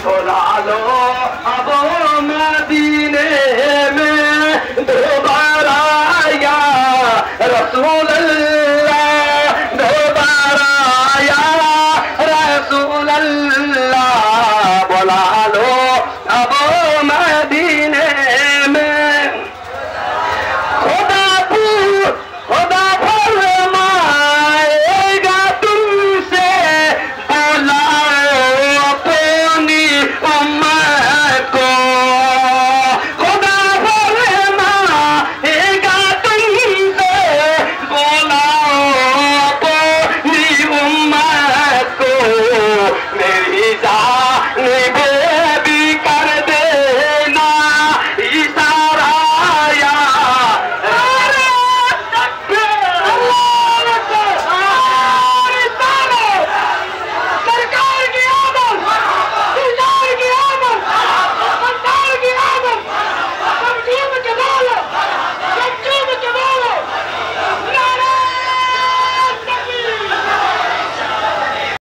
बुला लो अब मदीने में दोबारा या रसूल अल्लाह, दोबारा या रसूल अल्लाह, बुला लो अब मदीने में। खुदा फरमाएगा तुमसे, बुलाओ अपनी उम्मत को। खुदा फरमाएगा तुमसे, बुलाओ अपनी उम्मत को। मेरी जान